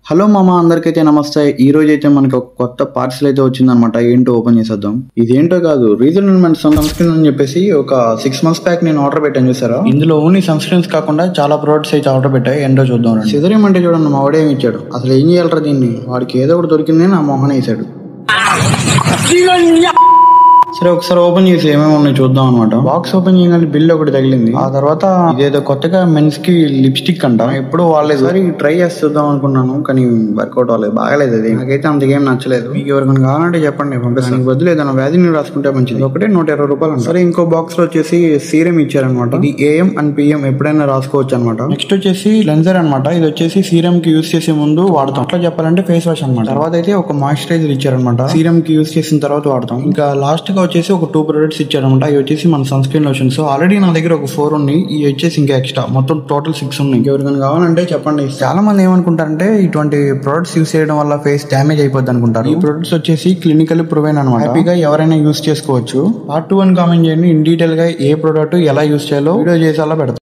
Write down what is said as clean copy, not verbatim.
Hello మామ, అందరికైతే నమస్తే. ఈ రోజు అయితే మనకి ఒక కొత్త పార్సల్ అయితే వచ్చిందనమాట. ఏంటో ఓపెన్ చేసేద్దాం. ఇదేంటో కాదు, రీజనబుల్ సన్ స్క్రీన్ అని చెప్పేసి ఒక 6 months బ్యాక్ నేను ఆర్డర్ పెట్టాను చూసారా. ఇందులో ఓన్లీ సన్ స్క్రీన్స్ కాకుండా చాలా ప్రొడక్ట్స్ అయితే ఆర్డర్ పెట్టాయి. ఏంటో చూద్దాం. సిదరేమంటే చూడండి, మా వాడే ఏమి ఇచ్చాడు. అసలు ఏం చేయాలరా దీన్ని, వాడికి ఏదో ఒకటి దొరికింది నా మొహన వేసాడు. సరే ఒకసారి ఓపెన్ చేసి ఏమేమి ఉన్నాయి చూద్దాం అనమాట. బాక్స్ ఓపెన్ చేయగానే బిల్ ఒకటి తగిలింది. ఆ తర్వాత ఇదేదో కొత్తగా మెన్స్ కి లిప్స్టిక్ అంట, ఎప్పుడు వాళ్ళలేదు. సరే ట్రై చేసి చూద్దాం అనుకున్నాను, కానీ వర్కౌట్ అవ్వలేదు, బాగలేదు. అది నాకైతే అంతకేం నచ్చలేదు. మీకు ఎవరికైనా కావాలంటే చెప్పండి, పంపిస్తాను. బదులు ఏదైనా వ్యాధిని రాసుకుంటే మంచిది. ఒకటే 120 రూపాయలు. సరే ఇంకో బాక్స్ లో వచ్చేసి సీరం ఇచ్చారనమాట. ఇది AM అండ్ PM ఎప్పుడైనా రాసుకోవచ్చు అనమాట. నెక్స్ట్ వచ్చేసి క్లెన్జర్ అనమాట. ఇది వచ్చేసి సీరం కి యూజ్ చేసే ముందు వాడతాం. అట్లా చెప్పాలంటే ఫేస్ వాష్ అనమాట. తర్వాత అయితే ఒక మాయిశ్చరైజర్ ఇచ్చారనమాట. సీరం కి యూజ్ చేసిన తర్వాత వాడతాం. ఇంకా లాస్ట్ గా వచ్చేసి ఒక 2 ప్రొడక్ట్స్ ఇచ్చారనమాట. ఇవి వచ్చేసి మన సన్ స్క్రీన్ లోషన్స్. ఆల్రెడీ నా దగ్గర ఒక 4 ఉన్నాయి. ఇవి వచ్చేసి ఇంకా ఎక్స్ట్రా మొత్తం టోటల్ 6 ఉన్నాయి. ఎవరికైనా కావాలంటే చెప్పండి. చాలా మంది ఏమనుకుంటారంటే ఇటువంటి ప్రొడక్ట్స్ యూస్ చేయడం వల్ల ఫేస్ డ్యామేజ్ అయిపోద్ది అనుకుంటారు. ఈ ప్రొడక్ట్స్ వచ్చేసి క్లినికల్ ప్రూవెన్ అనమాట. హ్యాపీగా ఎవరైనా యూస్ చేసుకోవచ్చు. పార్ట్ 2 అని కామెంట్ చేయండి. ఇన్ డీటెయిల్ గా ఏ ప్రొడక్ట్ ఎలా యూస్ చేయాలో వీడియో చేసి అలా పెడతాం.